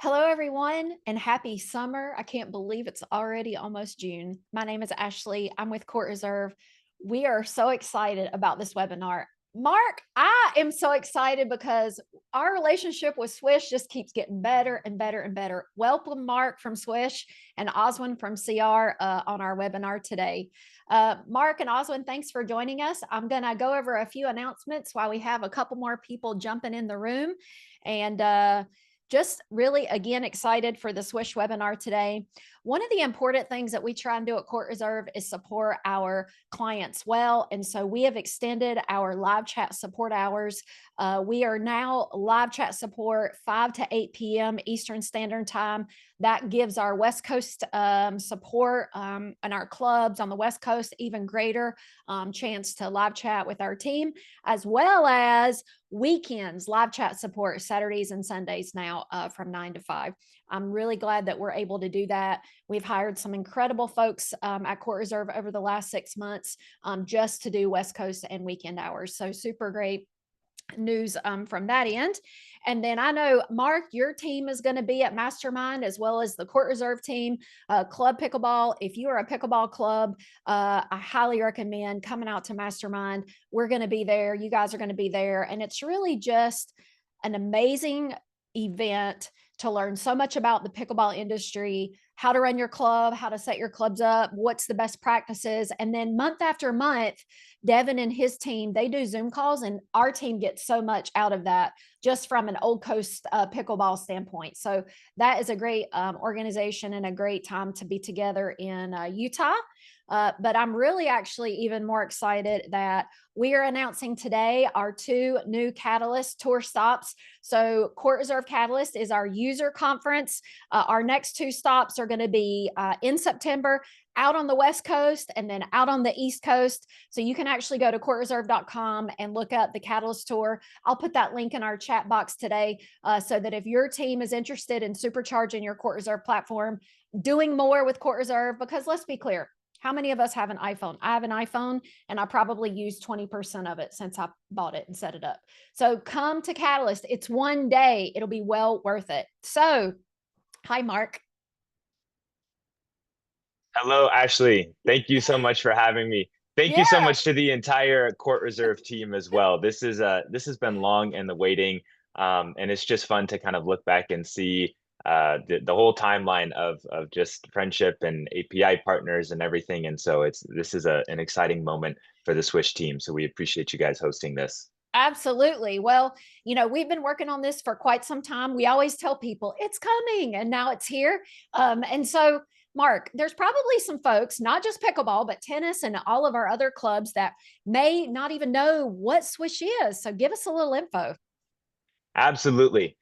Hello, everyone, and happy summer. I can't believe it's already almost June. My name is Ashley. I'm with Court Reserve. We are so excited about this webinar. Mark, I am so excited because our relationship with Swish just keeps getting better and better and better. Welcome, Mark from Swish and Oswin from CR on our webinar today. Mark and Oswin, thanks for joining us. I'm going to go over a few announcements while we have a couple more people jumping in the room. And just really, again, excited for the Swish webinar today. One of the important things that we try and do at Court Reserve is support our clients well. And so we have extended our live chat support hours. We are now live chat support 5 to 8 p.m. Eastern Standard Time. That gives our West Coast support and our clubs on the West Coast even greater chance to live chat with our team, as well as weekends, live chat support Saturdays and Sundays now from 9 to 5. I'm really glad that we're able to do that. We've hired some incredible folks at Court Reserve over the last 6 months just to do West Coast and weekend hours. So super great news from that end. And then I know, Mark, your team is going to be at Mastermind as well as the Court Reserve team, Club Pickleball. If you are a pickleball club, I highly recommend coming out to Mastermind. We're going to be there. You guys are going to be there. And it's really just an amazing event to learn so much about the pickleball industry, how to run your club, how to set your clubs up, what's the best practices. And then month after month, Devin and his team, they do Zoom calls, and our team gets so much out of that just from an Old Coast pickleball standpoint. So that is a great organization and a great time to be together in Utah. But I'm really actually even more excited that we are announcing today our 2 new Catalyst tour stops. So Court Reserve Catalyst is our user conference. Our next 2 stops are going to be in September, out on the West Coast and then out on the East Coast. So you can actually go to courtreserve.com and look up the Catalyst Tour. I'll put that link in our chat box today so that if your team is interested in supercharging your Court Reserve platform, doing more with Court Reserve, because let's be clear, how many of us have an iPhone? I have an iPhone and I probably used 20% of it since I bought it and set it up. So come to Catalyst. It's one day. It'll be well worth it. So, hi, Mark. Hello, Ashley. Thank you so much for having me. Thank you so Yeah. much to the entire Court Reserve team as well. This has been long in the waiting, and it's just fun to kind of look back and see the whole timeline of just friendship and API partners and everything. And so this is an exciting moment for the Swish team. So we appreciate you guys hosting this. Absolutely. Well, we've been working on this for quite some time. We always tell people it's coming, and now it's here. And so, Mark, there's probably some folks, not just pickleball, but tennis and all of our other clubs that may not even know what Swish is. So give us a little info. Absolutely.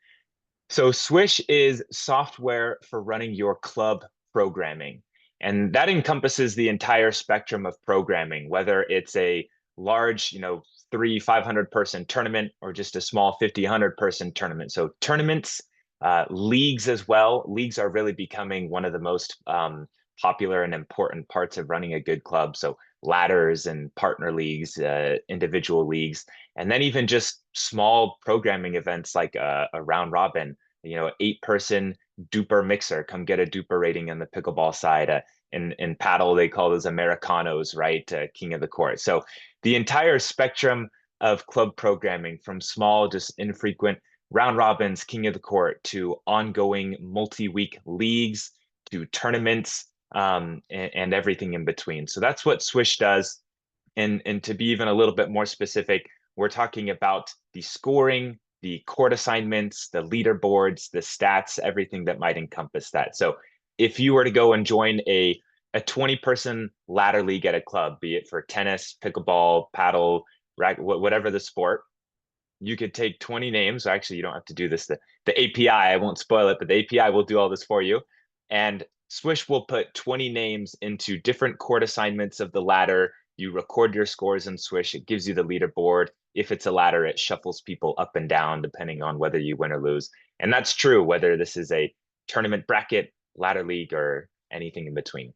So Swish is software for running your club programming. And that encompasses the entire spectrum of programming, whether it's a large, 500 person tournament or just a small 50, 100 person tournament. So tournaments, leagues as well. Leagues are really becoming one of the most popular and important parts of running a good club. So ladders and partner leagues, individual leagues, and then even just small programming events like a round robin, 8-person duper mixer. Come get a duper rating on the pickleball side. In paddle, they call those Americanos, right? King of the court. So the entire spectrum of club programming, from small, just infrequent round robins, king of the court, to ongoing multi-week leagues, to tournaments, and everything in between. So that's what Swish does. And to be even a little bit more specific, we're talking about the scoring, the court assignments, the leaderboards, the stats, everything that might encompass that. So if you were to go and join a 20-person ladder league at a club, be it for tennis, pickleball, paddle, whatever the sport, you could take 20 names. Actually, you don't have to do this. The API, I won't spoil it, but the API will do all this for you. And Swish will put 20 names into different court assignments of the ladder. You record your scores in Swish. It gives you the leaderboard. If it's a ladder, it shuffles people up and down depending on whether you win or lose. And that's true whether this is a tournament bracket, ladder league, or anything in between.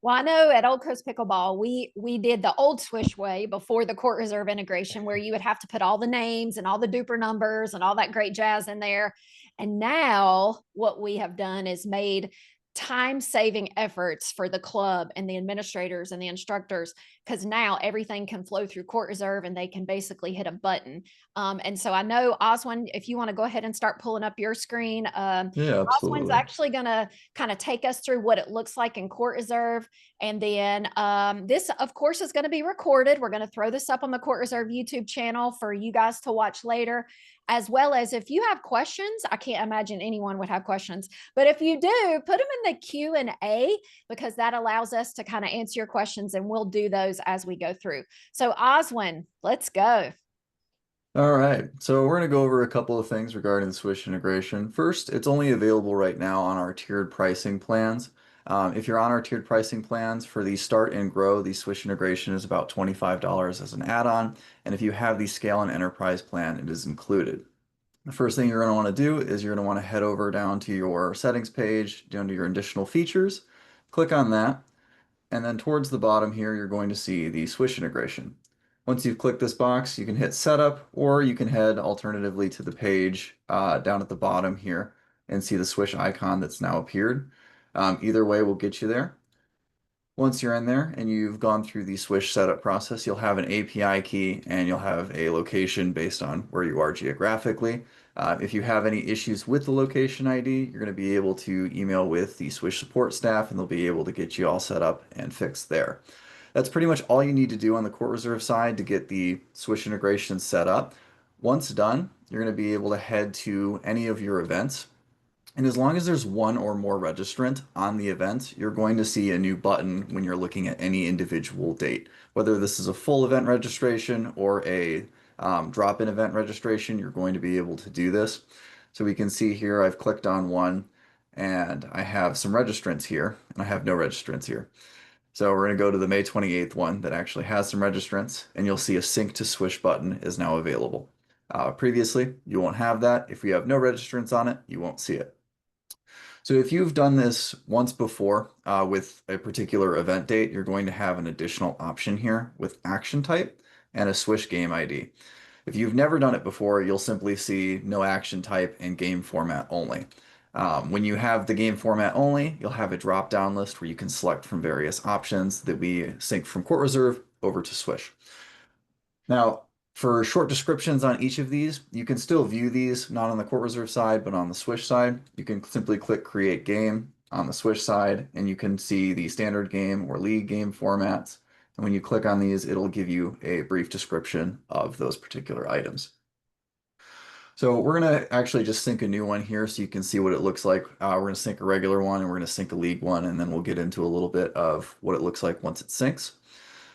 Well, I know at Old Coast Pickleball, we did the old Swish way before the Court Reserve integration, where you would have to put all the names and all the duper numbers and all that great jazz in there. And now what we have done is made time-saving efforts for the club and the administrators and the instructors, because now everything can flow through Court Reserve and they can basically hit a button. And so I know, Oswin, if you want to go ahead and start pulling up your screen, Yeah, Oswin's absolutely. actually going to kind of take us through what it looks like in Court Reserve. And then this, of course, is going to be recorded. We're going to throw this up on the Court Reserve YouTube channel for you guys to watch later, as well as if you have questions. I can't imagine anyone would have questions, but if you do, put them in the Q&A, because that allows us to kind of answer your questions, and we'll do those as we go through. So Oswin, let's go. All right, so we're going to go over a couple of things regarding the Swish integration. First, it's only available right now on our tiered pricing plans. If you're on our tiered pricing plans for the Start and Grow, the Swish integration is about $25 as an add-on, and if you have the Scale and Enterprise plan, it is included. The first thing you're going to want to do is you're going to want to head over down to your settings page, down to your additional features, click on that, and then towards the bottom here, you're going to see the Swish integration. Once you've clicked this box, you can hit setup, or you can head alternatively to the page down at the bottom here and see the Swish icon that's now appeared. Either way will get you there. Once you're in there and you've gone through the Swish setup process, you'll have an API key and you'll have a location based on where you are geographically. If you have any issues with the location ID, you're going to be able to email with the Swish support staff and they'll be able to get you all set up and fixed there. That's pretty much all you need to do on the Court Reserve side to get the Swish integration set up. Once done, you're going to be able to head to any of your events. And as long as there's one or more registrant on the event, you're going to see a new button when you're looking at any individual date. Whether this is a full event registration or a drop-in event registration, you're going to be able to do this. So we can see here I've clicked on one and I have some registrants here and I have no registrants here. So we're going to go to the May 28th one that actually has some registrants and you'll see a sync to Swish button is now available. Previously, you won't have that. If you have no registrants on it, you won't see it. So if you've done this once before with a particular event date, you're going to have an additional option here with action type and a Swish game ID. If you've never done it before, you'll simply see no action type and game format only. When you have the game format only, you'll have a drop-down list where you can select from various options that we sync from Court Reserve over to Swish. Now, for short descriptions on each of these, you can still view these, not on the Court Reserve side, but on the Swish side. You can simply click Create Game on the Swish side, and you can see the standard game or league game formats. And when you click on these, it'll give you a brief description of those particular items. So we're going to actually just sync a new one here so you can see what it looks like. We're going to sync a regular one, and we're going to sync a league one, and then we'll get into a little bit of what it looks like once it syncs.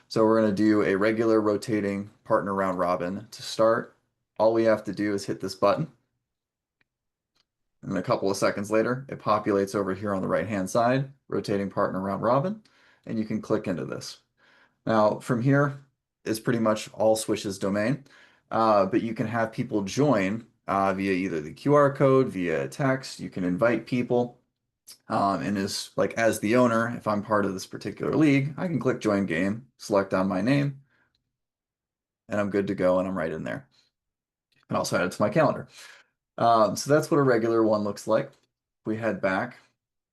So we're going to do a regular rotating partner round robin to start. All we have to do is hit this button. And a couple of seconds later, it populates over here on the right-hand side, rotating partner round robin, and you can click into this. Now, from here is pretty much all Swish's domain, but you can have people join via either the QR code, via text. You can invite people. And as the owner, if I'm part of this particular league, I can click join game, select on my name, and I'm good to go and I'm right in there. And also add it to my calendar. So that's what a regular one looks like. If we head back,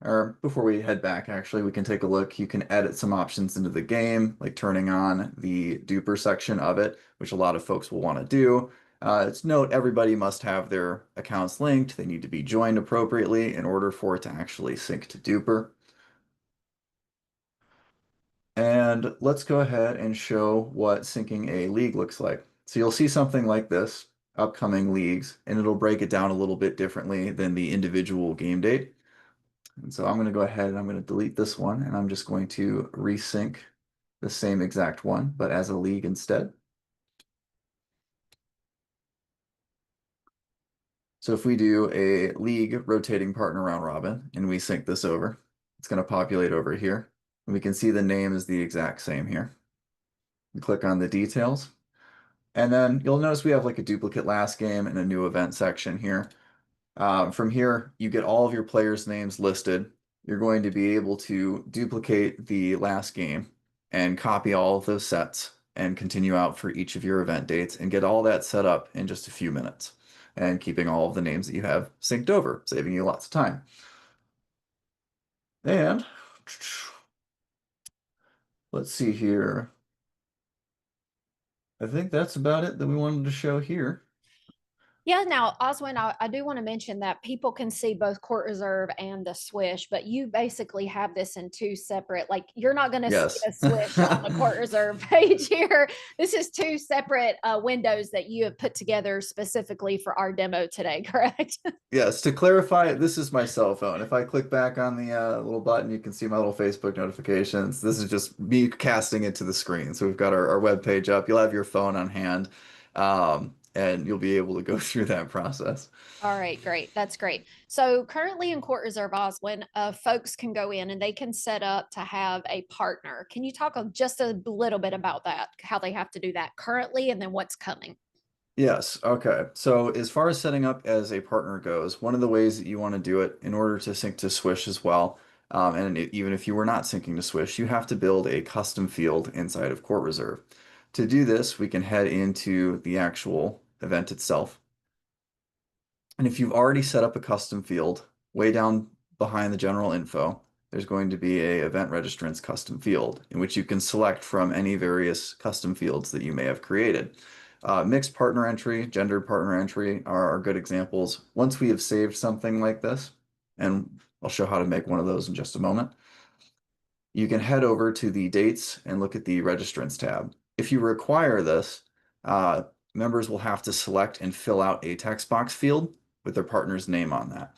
or before we head back, actually, we can take a look. You can edit some options into the game, like turning on the duper section of it, which a lot of folks will want to do. It's note everybody must have their accounts linked. They need to be joined appropriately in order for it to actually sync to duper. And let's go ahead and show what syncing a league looks like. So you'll see something like this, upcoming leagues, and it'll break it down a little bit differently than the individual game date. And so I'm going to go ahead and I'm going to delete this one, and I'm just going to resync the same exact one, but as a league instead. So if we do a league rotating partner round robin and we sync this over, it's going to populate over here. And we can see the name is the exact same here. We click on the details. And then you'll notice we have like a duplicate last game and a new event section here. From here, you get all of your players' names listed. you're going to be able to duplicate the last game and copy all of those sets and continue out for each of your event dates and get all that set up in just a few minutes and keeping all of the names that you have synced over, saving you lots of time. And let's see here. I think that's about it that we wanted to show here. Yeah, now, Oswin, I do want to mention that people can see both Court Reserve and the Swish, but you basically have this in two separate, like you're not going to see Yes. the Swish on the Court Reserve page here. This is two separate windows that you have put together specifically for our demo today, correct? Yes, to clarify, this is my cell phone. If I click back on the little button, you can see my little Facebook notifications. This is just me casting it to the screen. So we've got our web page up. You'll have your phone on hand, and you'll be able to go through that process. All right, great. That's great. So currently in Court Reserve Oswin, folks can go in and they can set up to have a partner. Can you talk just a little bit about that, how they have to do that currently and then what's coming? Yes, okay. So as far as setting up as a partner goes, one of the ways that you want to do it in order to sync to Swish as well, even if you were not syncing to Swish, you have to build a custom field inside of Court Reserve. To do this, we can head into the actual event itself. And if you've already set up a custom field, way down behind the general info, there's going to be a event registrants custom field in which you can select from any various custom fields that you may have created. Mixed partner entry, gendered partner entry are good examples. Once we have saved something like this, and I'll show how to make one of those in just a moment, you can head over to the dates and look at the registrants tab. If you require this, members will have to select and fill out a text box field with their partner's name on that.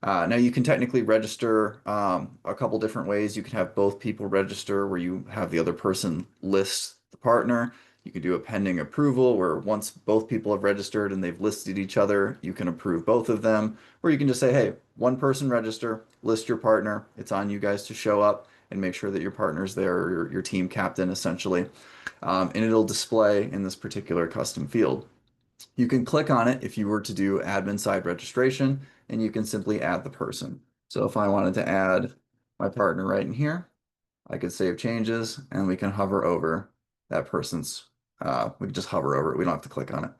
Now you can technically register a couple different ways. You can have both people register where you have the other person list the partner. You can do a pending approval where once both people have registered and they've listed each other, you can approve both of them. Or you can just say, hey, one person register, list your partner. It's on you guys to show up and make sure that your partner's there, or your team captain essentially. And it'll display in this particular custom field. You can click on it if you were to do admin side registration, and you can simply add the person. So if I wanted to add my partner right in here, I could save changes and we can hover over that person's, we can just hover over it. We don't have to click on it.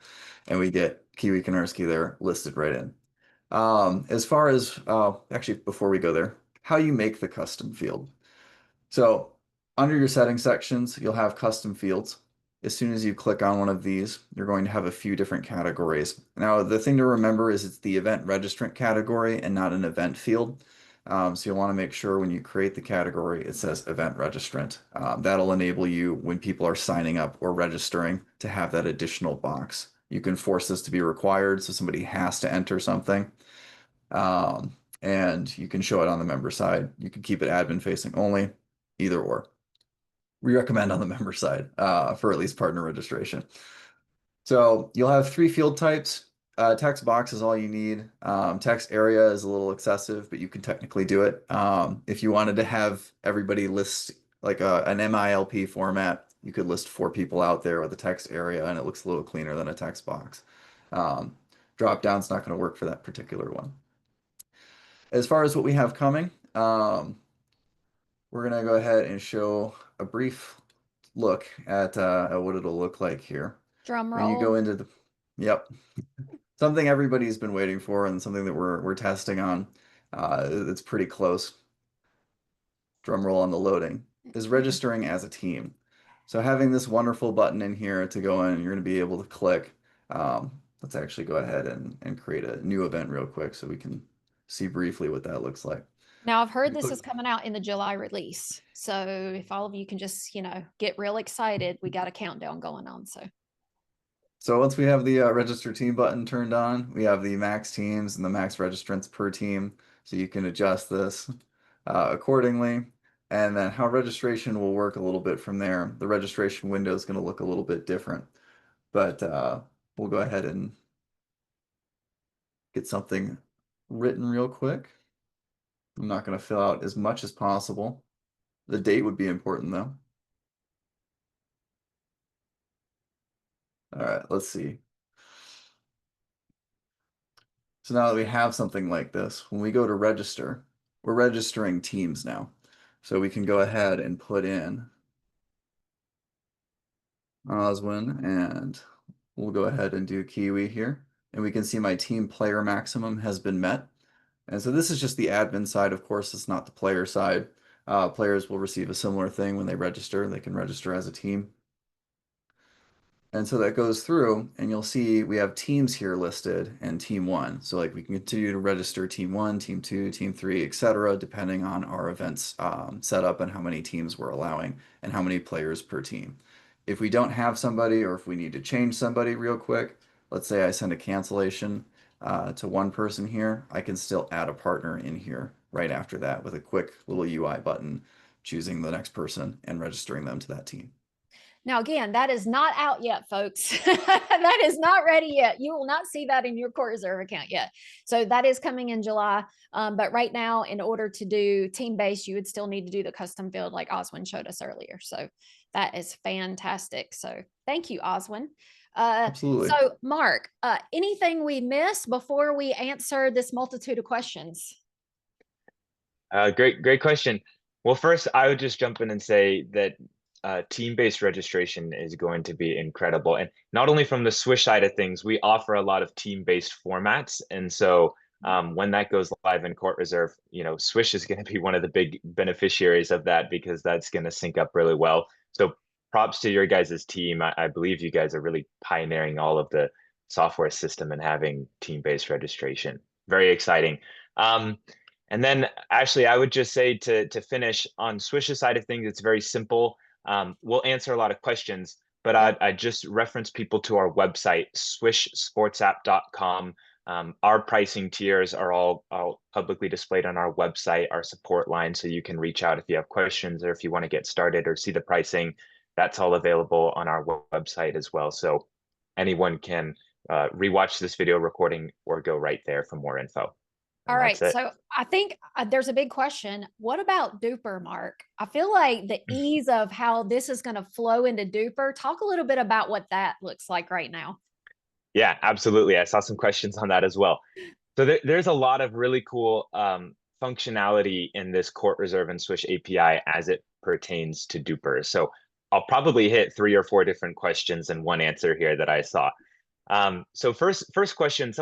And we get Kiwi Kanarski there listed right in. As far as, actually, before we go there, how you make the custom field. So under your settings sections, you'll have custom fields. As soon as you click on one of these, you're going to have a few different categories. Now, the thing to remember is it's the event registrant category and not an event field. So you'll want to make sure when you create the category, it says event registrant. That'll enable you when people are signing up or registering to have that additional box. You can force this to be required, so somebody has to enter something. And you can show it on the member side. You can keep it admin facing only, either or. We recommend on the member side for at least partner registration. So you'll have three field types. Text box is all you need. Text area is a little excessive, but you can technically do it. If you wanted to have everybody list like an MILP format, you could list 4 people out there with a text area, and it looks a little cleaner than a text box. Drop down's not going to work for that particular one. As far as what we have coming, we're going to go ahead and show a brief look at what it'll look like here. Drum When you go roll. into the, yep, something everybody's been waiting for and something that we're testing on. It's pretty close. Drum roll on the loading is registering as a team. So having this wonderful button in here to go in, you're going to be able to click. Let's actually go ahead and create a new event real quick so we can see briefly what that looks like. Now I've heard You this click- is coming out in the July release. So if all of you can just, get real excited, we got a countdown going on. So once we have the register team button turned on, we have the max teams and the max registrants per team. So you can adjust this accordingly. And then how registration will work a little bit from there. The registration window is going to look a little bit different, but we'll go ahead and get something written real quick. I'm not going to fill out as much as possible. The date would be important though. All right, let's see. So now that we have something like this, when we go to register, we're registering teams now. So we can go ahead and put in Oswin, and we'll go ahead and do Kiwi here. And we can see my team player maximum has been met. And so this is just the admin side. Of course, it's not the player side. Players will receive a similar thing when they register. They can register as a team. And so that goes through, and you'll see we have teams here listed and team one. So like we can continue to register team one, team two, team three, etc., depending on our events setup and how many teams we're allowing and how many players per team. If we don't have somebody, or if we need to change somebody real quick, let's say I send a cancellation to one person here, I can still add a partner in here right after that with a quick little UI button, choosing the next person and registering them to that team. Now, again, that is not out yet, folks. That is not ready yet. You will not see that in your CourtReserve account yet. So that is coming in July. But right now, in order to do team-based, you would still need to do the custom field like Oswin showed us earlier. So that is fantastic. So thank you, Oswin. Absolutely. So Mark, anything we missed before we answer this multitude of questions? Great question. Well, first, I would just jump in and say that team-based registration is going to be incredible. And not only from the Swish side of things, we offer a lot of team-based formats. And so when that goes live in CourtReserve, Swish is going to be one of the big beneficiaries of that because that's going to sync up really well. So props to your guys' team. I believe you guys are really pioneering all of the software system and having team-based registration. Very exciting. And then, Ashley, I would just say to finish on Swish's side of things, it's very simple. We'll answer a lot of questions, but I just reference people to our website, swishsportsapp.com. Our pricing tiers are all publicly displayed on our website, our support line, so you can reach out if you have questions or if you want to get started or see the pricing. That's all available on our website as well. So anyone can rewatch this video recording or go right there for more info. All right. So I think there's a big question. What about Duper, Mark? I feel like the ease of how this is going to flow into Duper. Talk a little bit about what that looks like right now. Yeah, absolutely. I saw some questions on that as well. So there's a lot of really cool functionality in this CourtReserve and Swish API as it pertains to Duper. So I'll probably hit 3 or 4 different questions in one answer here that I saw. So first question,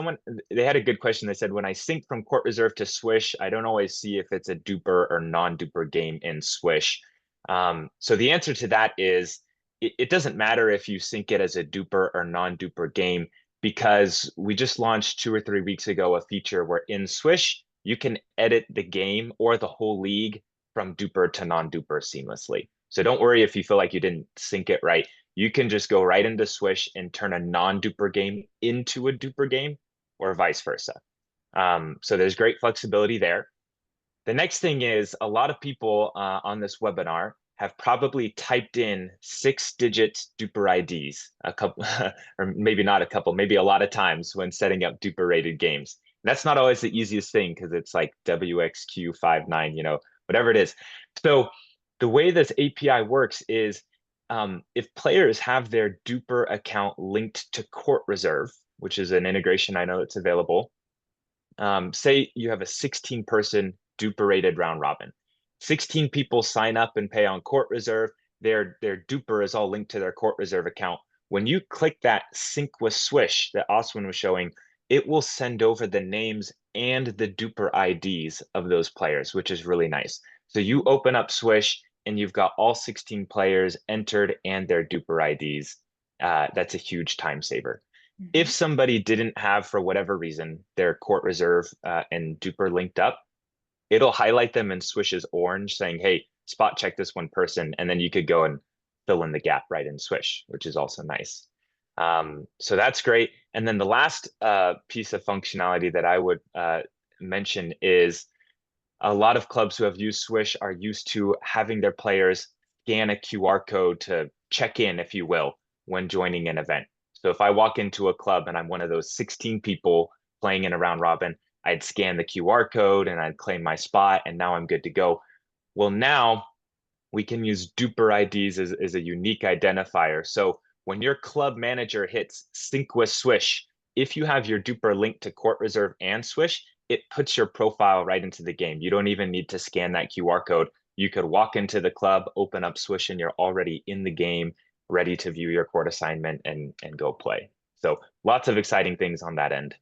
they had a good question. They said, when I sync from CourtReserve to Swish, I don't always see if it's a duper or non-duper game in Swish. So the answer to that is it doesn't matter if you sync it as a duper or non-duper game, because we just launched 2 or 3 weeks ago a feature where in Swish, you can edit the game or the whole league from duper to non-duper seamlessly. So don't worry if you feel like you didn't sync it right. You can just go right into Swish and turn a non-duper game into a duper game or vice versa. So there's great flexibility there. The next thing is a lot of people on this webinar have probably typed in 6-digit duper IDs a couple, or maybe not a couple, maybe a lot of times when setting up duper rated games. And that's not always the easiest thing because it's like WXQ59, whatever it is. So the way this API works is if players have their duper account linked to CourtReserve, which is an integration I know that's available, say you have a 16-person duper rated round robin. 16 people sign up and pay on CourtReserve. Their duper is all linked to their CourtReserve account. When you click that sync with Swish that Oswin was showing, it will send over the names and the duper IDs of those players, which is really nice. So you open up Swish and you've got all 16 players entered and their duper IDs. That's a huge time saver. If somebody didn't have, for whatever reason, their CourtReserve and duper linked up, it'll highlight them in Swish's orange saying, hey, spot check this one person. And then you could go and fill in the gap right in Swish, which is also nice. So that's great. And then the last piece of functionality that I would mention is a lot of clubs who have used Swish are used to having their players scan a QR code to check in, if you will, when joining an event. So if I walk into a club and I'm one of those 16 people playing in a round robin, I'd scan the QR code and I'd claim my spot and now I'm good to go. Well, now we can use duper IDs as a unique identifier. So when your club manager hits sync with Swish, if you have your duper linked to CourtReserve and Swish, it puts your profile right into the game. You don't even need to scan that QR code. You could walk into the club, open up Swish, and you're already in the game, ready to view your court assignment and go play. So lots of exciting things on that end.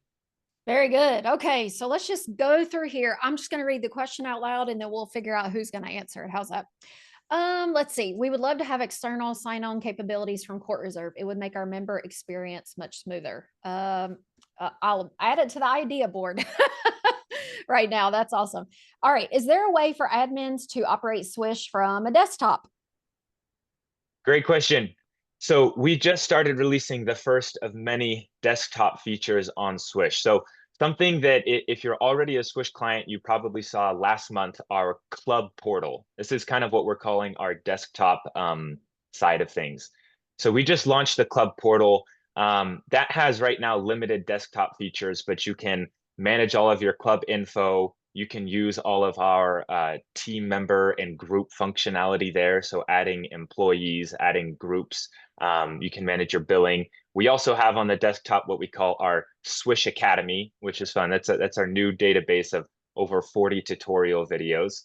Very good. Okay, so let's just go through here. I'm just going to read the question out loud and then we'll figure out who's going to answer it. How's that? Let's see. We would love to have external sign-on capabilities from CourtReserve. It would make our member experience much smoother. I'll add it to the idea board right now. That's awesome. All right. Is there a way for admins to operate Swish from a desktop? Great question. So we just started releasing the first of many desktop features on Swish. So something that if you're already a Swish client, you probably saw last month, our club portal. This is kind of what we're calling our desktop side of things. So we just launched the club portal. That has right now limited desktop features, but you can manage all of your club info. You can use all of our team member and group functionality there. So adding employees, adding groups, you can manage your billing. We also have on the desktop what we call our Swish Academy, which is fun. That's our new database of over 40 tutorial videos.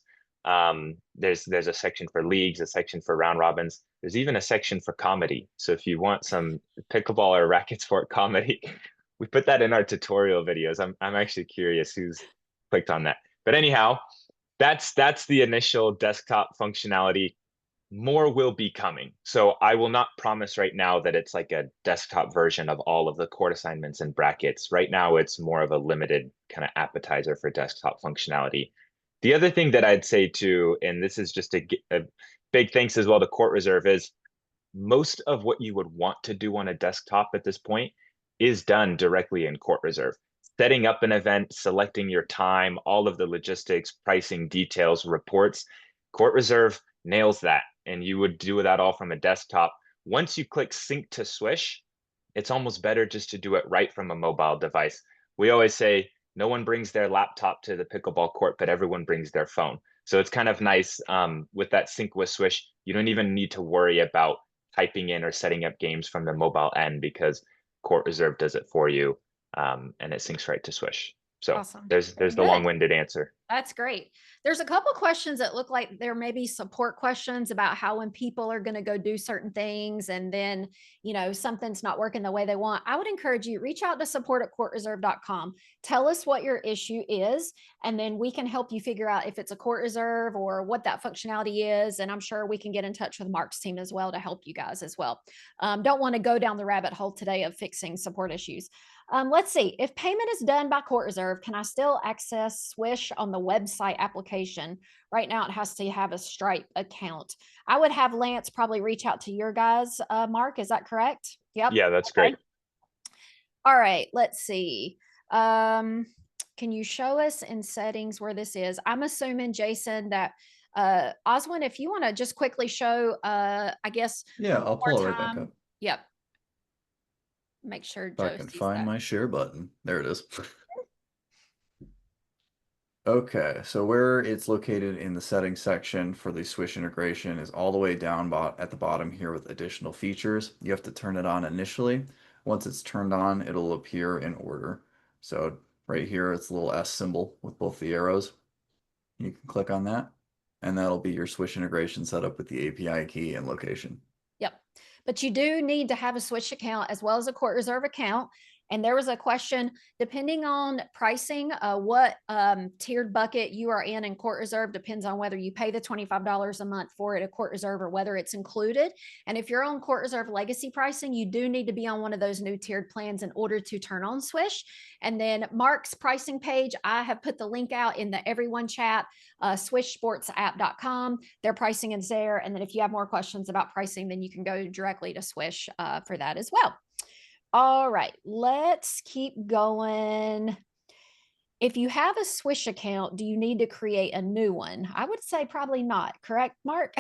There's a section for leagues, a section for round robins. There's even a section for comedy. So if you want some pickleball or racket sport comedy, we put that in our tutorial videos. I'm actually curious who's clicked on that. But anyhow, that's the initial desktop functionality. More will be coming. So I will not promise right now that it's like a desktop version of all of the court assignments and brackets. Right now, it's more of a limited kind of appetizer for desktop functionality. The other thing that I'd say too, and this is just a big thanks as well to CourtReserve, is most of what you would want to do on a desktop at this point is done directly in CourtReserve. Setting up an event, selecting your time, all of the logistics, pricing, details, reports, CourtReserve nails that. And you would do that all from a desktop. Once you click sync to Swish, it's almost better just to do it right from a mobile device. We always say no one brings their laptop to the pickleball court, but everyone brings their phone. So it's kind of nice with that sync with Swish. You don't even need to worry about typing in or setting up games from the mobile end because CourtReserve does it for you. And it syncs right to Swish. So Awesome. there's the long-winded answer. That's great. There's a couple questions that look like there may be support questions about how when people are going to go do certain things and then, something's not working the way they want. I would encourage you, reach out to support@courtreserve.com. Tell us what your issue is, and then we can help you figure out if it's a CourtReserve or what that functionality is. And I'm sure we can get in touch with Mark's team as well to help you guys as well. Don't want to go down the rabbit hole today of fixing support issues. Let's see. If payment is done by CourtReserve, can I still access Swish on the website application? Right now, it has to have a Stripe account. I would have Lance probably reach out to your guys, Mark. Is that correct? Yep. Yeah, that's great. All right. Let's see. Can you show us in settings where this is? I'm assuming, Jason, that Oswin, if you want to just quickly show, I guess. Yeah, I'll pull it right back up. Yep. Make sure Joe can find my share button. There it is. Okay, so where it's located in the settings section for the Swish integration is all the way down at the bottom here with additional features. You have to turn it on initially. Once it's turned on, it'll appear in order. So right here, it's a little S symbol with both the arrows. You can click on that, and that'll be your Swish integration setup with the API key and location. Yep. But you do need to have a Swish account as well as a CourtReserve account. And there was a question, depending on pricing, what tiered bucket you are in CourtReserve depends on whether you pay the $25 a month for it at CourtReserve or whether it's included. And if you're on CourtReserve legacy pricing, you do need to be on one of those new tiered plans in order to turn on Swish. And then Mark's pricing page, I have put the link out in the everyone chat, swishsportsapp.com. Their pricing is there. And then if you have more questions about pricing, then you can go directly to Swish for that as well. All right, let's keep going. If you have a Swish account, do you need to create a new one? I would say probably not, correct, Mark?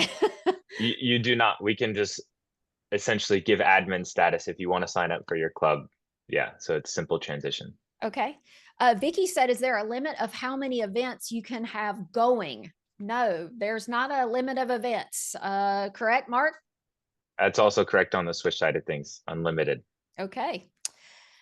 You do not. We can just essentially give admin status if you want to sign up for your club. Yeah, so it's simple transition. Okay. Vicky said, is there a limit of how many events you can have going? No, there's not a limit of events. Correct, Mark? That's also correct on the Swish side of things, unlimited. Okay.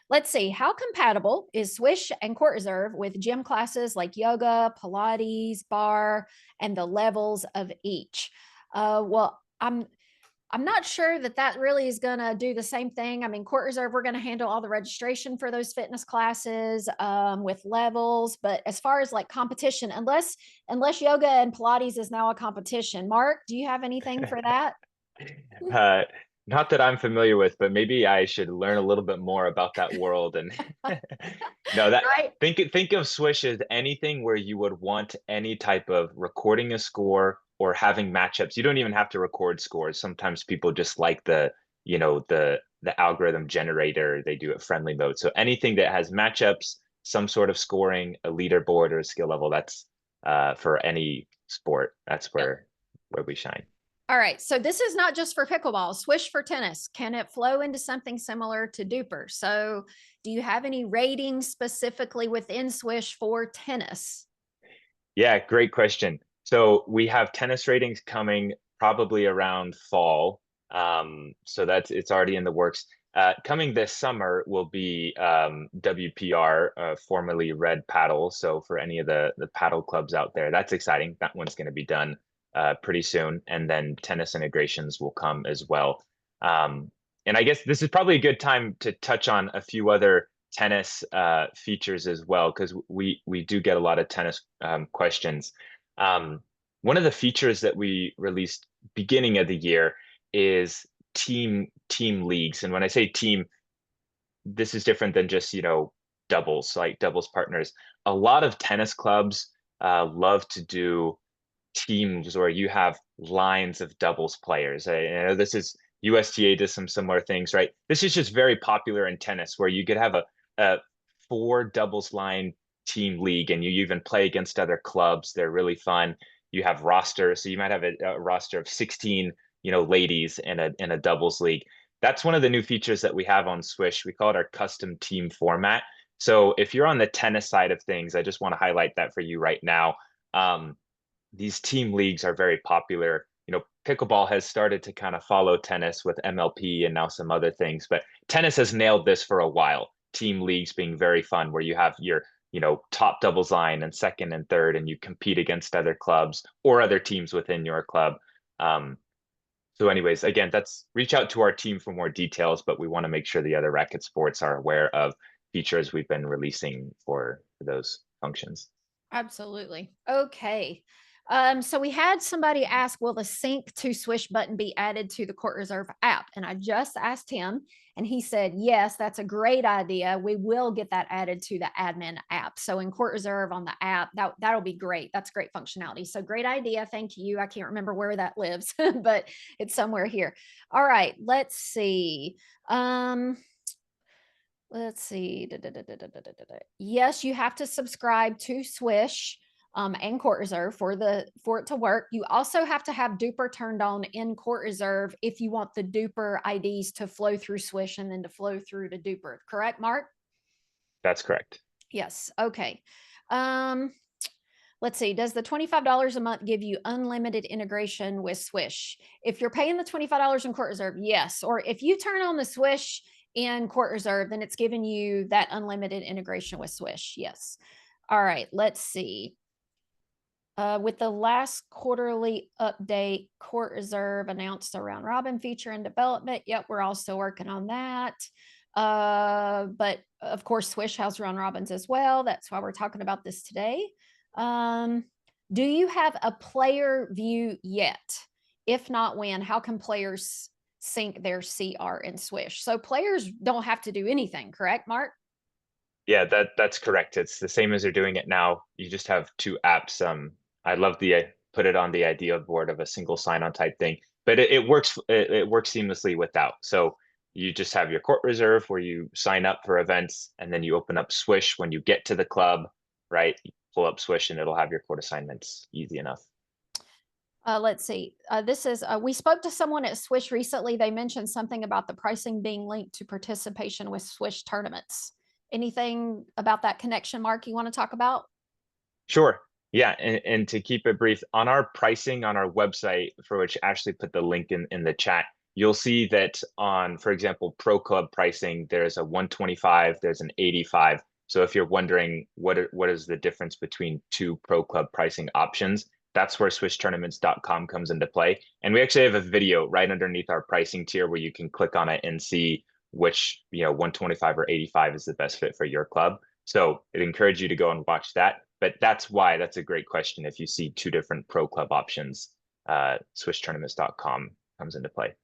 Let's see, how compatible is Swish and CourtReserve with gym classes like yoga, Pilates, bar, and the levels of each? Well, I'm not sure that that really is going to do the same thing. I mean, CourtReserve, we're going to handle all the registration for those fitness classes with levels. But as far as like competition, unless yoga and Pilates is now a competition, Mark, do you have anything for that? Uh, Not that I'm familiar with, but maybe I should learn a little bit more about that world. And no, that Right. think of Swish as anything where you would want any type of recording a score or having matchups. You don't even have to record scores. Sometimes people just like the algorithm generator. They do it friendly mode. So anything that has matchups, some sort of scoring, a leaderboard or a skill level, that's for any sport. That's Yep. where we shine. All right. So this is not just for pickleball, Swish for tennis. Can it flow into something similar to Duper? So do you have any ratings specifically within Swish for tennis? Yeah, great question. So we have tennis ratings coming probably around fall. So it's already in the works. Coming this summer will be WPR, formerly Red Paddle. So for any of the paddle clubs out there, that's exciting. That one's going to be done pretty soon. And then tennis integrations will come as well. And I guess this is probably a good time to touch on a few other tennis features as well, because we do get a lot of tennis questions. Um, One of the features that we released beginning of the year is team leagues. And when I say team, this is different than just, doubles, like doubles partners. A lot of tennis clubs love to do teams where you have lines of doubles players. I know this is USTA does some similar things, right? This is just very popular in tennis where you could have a four doubles line team league and you even play against other clubs. They're really fun. You have rosters, so you might have a roster of 16, ladies in a doubles league. That's one of the new features that we have on Swish. We call it our custom team format. So if you're on the tennis side of things, I just want to highlight that for you right now. These team leagues are very popular. Pickleball has started to kind of follow tennis with MLP and now some other things, but tennis has nailed this for a while. Team leagues being very fun, where you have your, top doubles line and second and third, and you compete against other clubs or other teams within your club. So anyways, again, reach out to our team for more details, but we want to make sure the other racket sports are aware of features we've been releasing for those functions. Absolutely. Okay. So we had somebody ask, will the sync to Swish button be added to the CourtReserve app? And I just asked him and he said, yes, that's a great idea. We will get that added to the admin app. So in CourtReserve on the app, that'll be great. That's great functionality. So great idea. Thank you. I can't remember where that lives, but it's somewhere here. All right, let's see. Let's see. Yes, you have to subscribe to Swish and CourtReserve for it to work. You also have to have Duper turned on in CourtReserve if you want the Duper IDs to flow through Swish and then to flow through to Duper. Correct, Mark? That's correct. Yes. Okay. Let's see. Does the $25 a month give you unlimited integration with Swish? If you're paying the $25 in CourtReserve, yes. Or if you turn on the Swish in CourtReserve, then it's giving you that unlimited integration with Swish. Yes. All right. Let's see. With the last quarterly update, CourtReserve announced a round robin feature in development. Yep, we're all still working on that. But of course, Swish has round robins as well. That's why we're talking about this today. Do you have a player view yet? If not, when? How can players sync their CR in Swish? So players don't have to do anything, correct, Mark? Yeah, that's correct. It's the same as they're doing it now. You just have two apps. I love the put it on the idea board of a single sign-on type thing, but it works. It works seamlessly without. So you just have your CourtReserve where you sign up for events, and then you open up Swish when you get to the club, right? You pull up Swish, and it'll have your court assignments. Easy enough. Let's see. This is, we spoke to someone at Swish recently. They mentioned something about the pricing being linked to participation with Swish tournaments. Anything about that connection, Mark, you want to talk about? Sure. Yeah, and to keep it brief, on our pricing on our website, for which Ashley put the link in the chat, you'll see that on, for example, Pro Club pricing, there's a 125, there's an 85. So if you're wondering what is the difference between two Pro Club pricing options, that's where swishtournaments.com comes into play. And we actually have a video right underneath our pricing tier where you can click on it and see which, 125 or 85 is the best fit for your club. So I'd encourage you to go and watch that. But that's why that's a great question. If you see two different Pro Club options, swishtournaments.com comes into play.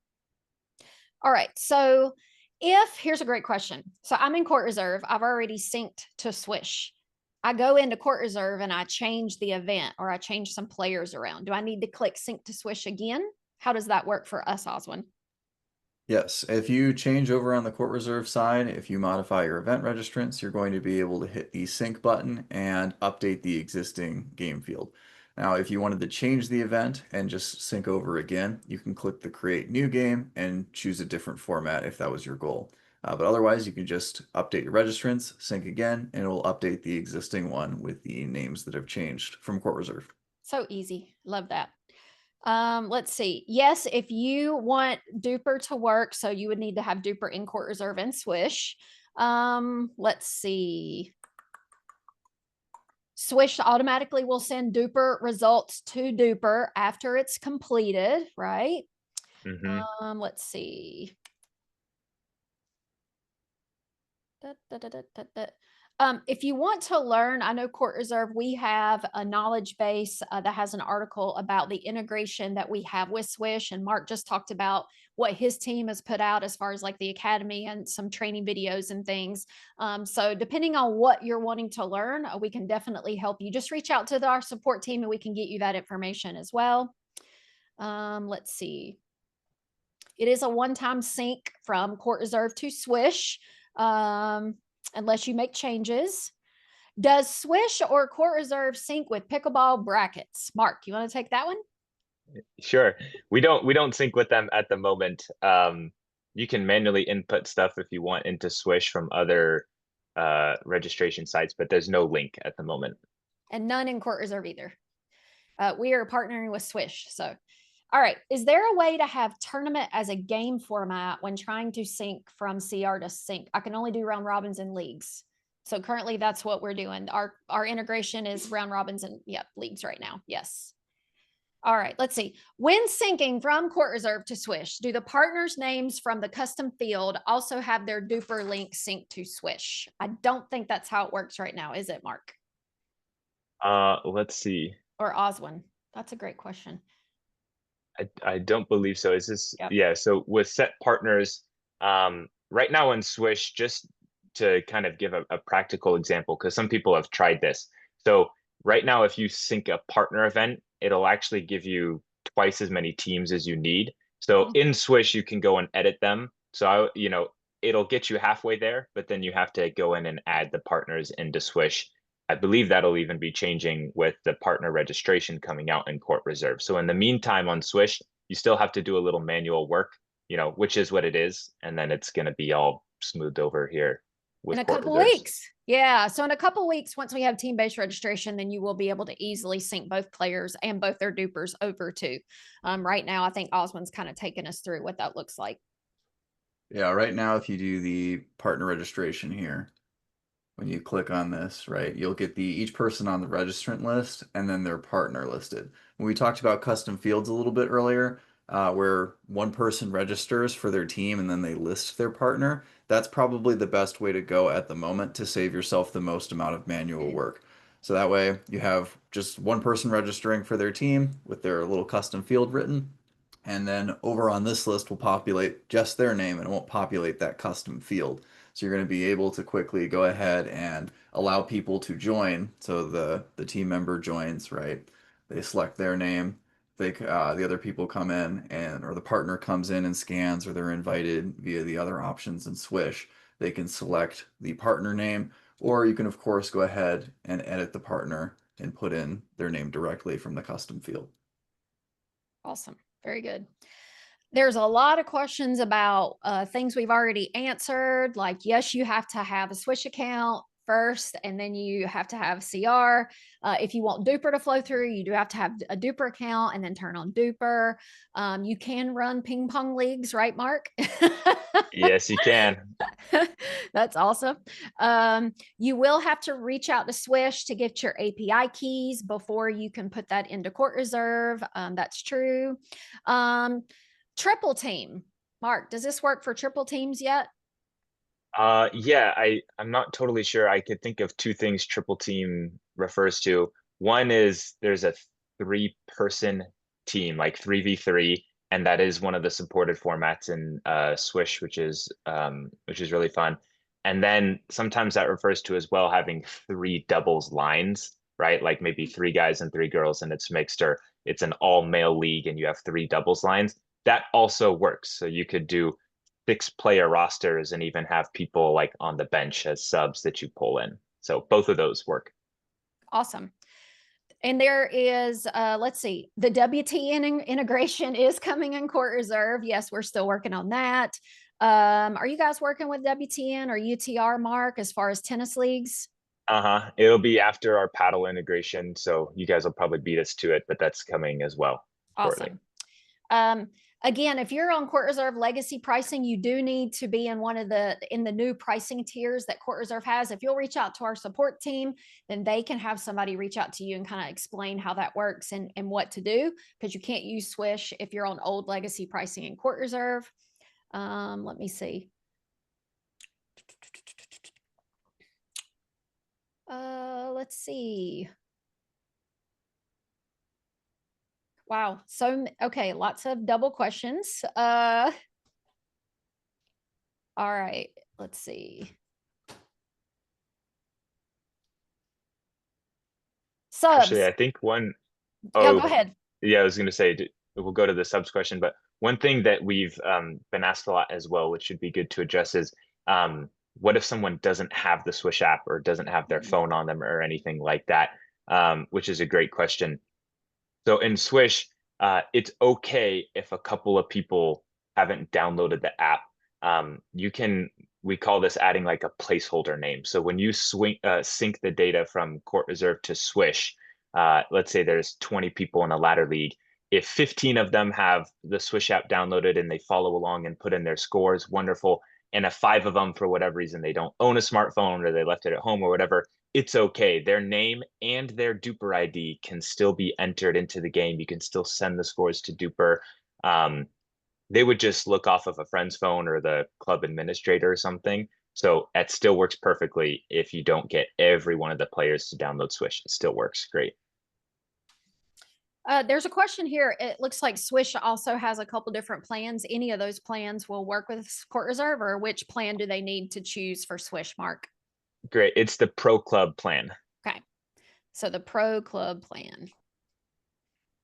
All right. So here's a great question. So I'm in CourtReserve. I've already synced to Swish. I go into CourtReserve and I change the event or I change some players around. Do I need to click sync to Swish again? How does that work for us, Oswin? Yes, if you change over on the CourtReserve side, if you modify your event registrants, you're going to be able to hit the sync button and update the existing game field. Now, if you wanted to change the event and just sync over again, you can click the create new game and choose a different format if that was your goal. But otherwise, you can just update your registrants, sync again, and it will update the existing one with the names that have changed from CourtReserve. So easy. Love that. Let's see. Yes, if you want Duper to work, so you would need to have Duper in CourtReserve and Swish. Let's see. Swish automatically will send Duper results to Duper after it's completed, right? Let's see. If you want to learn, I know CourtReserve, we have a knowledge base that has an article about the integration that we have with Swish. And Mark just talked about what his team has put out as far as like the academy and some training videos and things. So depending on what you're wanting to learn, we can definitely help you. Just reach out to our support team and we can get you that information as well. Let's see. It is a one-time sync from CourtReserve to Swish. Unless you make changes. Does Swish or CourtReserve sync with pickleball brackets? Mark, you want to take that one? Sure. We don't sync with them at the moment. You can manually input stuff if you want into Swish from other registration sites, but there's no link at the moment. And none in CourtReserve either. We are partnering with Swish. So, all right. Is there a way to have tournament as a game format when trying to sync from CR to sync? I can only do round robins and leagues. So currently that's what we're doing. Our integration is round robins and leagues right now. Yes. All right, let's see. When syncing from CourtReserve to Swish, do the partners' names from the custom field also have their Duper link synced to Swish? I don't think that's how it works right now, is it, Mark? Let's see. Or Oswin? That's a great question. I don't believe so. Is this Yep. So with set partners, right now in Swish, just to kind of give a practical example, because some people have tried this. So right now, if you sync a partner event, it'll actually give you twice as many teams as you need. So in Swish, you can go and edit them. So it'll get you halfway there, but then you have to go in and add the partners into Swish. I believe that'll even be changing with the partner registration coming out in CourtReserve. So in the meantime, on Swish, you still have to do a little manual work, which is what it is, and then it's going to be all smoothed over here with in a couple weeks. Yeah. So in a couple weeks, once we have team-based registration, then you will be able to easily sync both players and both their dupers over to. Right now, I think Oswin's kind of taking us through what that looks like. Yeah, right now, if you do the partner registration here, when you click on this, right, you'll get each person on the registrant list and then their partner listed. When we talked about custom fields a little bit earlier, where one person registers for their team and then they list their partner, that's probably the best way to go at the moment to save yourself the most amount of manual work. So that way you have just one person registering for their team with their little custom field written. And then over on this list will populate just their name and it won't populate that custom field. So you're going to be able to quickly go ahead and allow people to join. So the team member joins, right? They select their name. The other people come in or the partner comes in and scans, or they're invited via the other options in Swish. They can select the partner name, or you can of course go ahead and edit the partner and put in their name directly from the custom field. Awesome. Very good. There's a lot of questions about things we've already answered, like, yes, you have to have a Swish account first, and then you have to have CR. If you want Duper to flow through, you do have to have a Duper account and then turn on Duper. You can run ping pong leagues, right, Mark? Yes, you can. That's awesome. You will have to reach out to Swish to get your API keys before you can put that into CourtReserve. That's true. Triple team. Mark, does this work for triple teams yet? Yeah, I'm not totally sure. I could think of two things triple team refers to. One is there's a 3-person team, like 3v3, and that is one of the supported formats in Swish, which is really fun. And then sometimes that refers to as well having 3 doubles lines, right? Like maybe 3 guys and 3 girls, and it's mixed, or it's an all male league and you have 3 doubles lines. That also works. So you could do 6-player rosters and even have people like on the bench as subs that you pull in. So both of those work. Awesome. And there is, let's see, the WTN integration is coming in CourtReserve. Yes, we're still working on that. Are you guys working with WTN or UTR, Mark, as far as tennis leagues? It'll be after our paddle integration, so you guys will probably beat us to it, but that's coming as well shortly. Awesome. Again, if you're on CourtReserve legacy pricing, you do need to be in the new pricing tiers that CourtReserve has. If you'll reach out to our support team, then they can have somebody reach out to you and kind of explain how that works and what to do, because you can't use Swish if you're on old legacy pricing in CourtReserve. Let me see. Let's see. Wow. So, okay. Lots of double questions. All right. Let's see. Subs. Actually, I think one. Yeah, go ahead. Yeah, I was going to say we'll go to the subs question, but one thing that we've been asked a lot as well, which should be good to address, is what if someone doesn't have the Swish app or doesn't have their phone on them or anything like that, which is a great question. So in Swish, it's okay if a couple of people haven't downloaded the app. We call this adding like a placeholder name. So when you sync the data from CourtReserve to Swish, let's say there's 20 people in a ladder league. If 15 of them have the Swish app downloaded and they follow along and put in their scores, wonderful. And if 5 of them, for whatever reason, they don't own a smartphone or they left it at home or whatever, it's okay. Their name and their Duper ID can still be entered into the game. You can still send the scores to Duper. They would just look off of a friend's phone or the club administrator or something. So it still works perfectly if you don't get every one of the players to download Swish. It still works great. There's a question here. It looks like Swish also has a couple different plans. Any of those plans will work with CourtReserve, or which plan do they need to choose for Swish, Mark? Great. It's the Pro Club plan. Okay. So the Pro Club plan.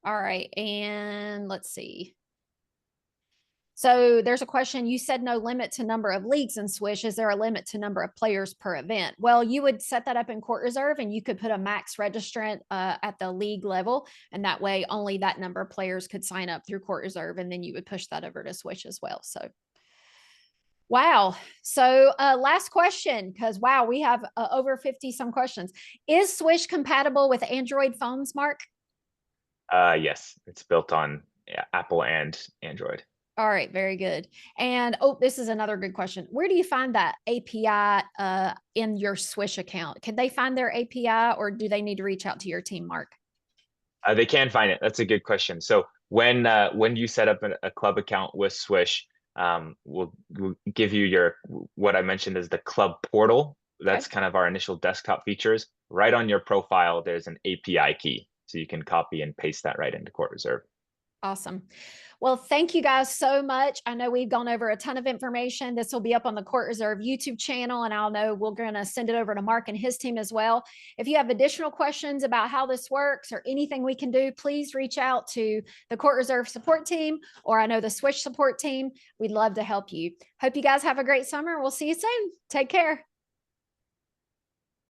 All right. And let's see. So there's a question. You said no limit to number of leagues in Swish. Is there a limit to number of players per event? Well, you would set that up in CourtReserve and you could put a max registrant at the league level. And that way only that number of players could sign up through CourtReserve. And then you would push that over to Swish as well. So, wow. So last question, because wow, we have over 50 some questions. Is Swish compatible with Android phones, Mark? Yes, it's built on Apple and Android. All right, very good. And oh, this is another good question. Where do you find that API in your Swish account? Can they find their API, or do they need to reach out to your team, Mark? They can find it. That's a good question. So when you set up a club account with Swish, we'll give you what I mentioned is the club portal. That's kind of our initial desktop features. Right on your profile, there's an API key. So you can copy and paste that right into CourtReserve. Awesome. Well, thank you guys so much. I know we've gone over a ton of information. This will be up on the CourtReserve YouTube channel, and I'll know we're going to send it over to Mark and his team as well. If you have additional questions about how this works or anything we can do, please reach out to the CourtReserve support team, or I know the Swish support team. We'd love to help you. Hope you guys have a great summer. We'll see you soon. Take care.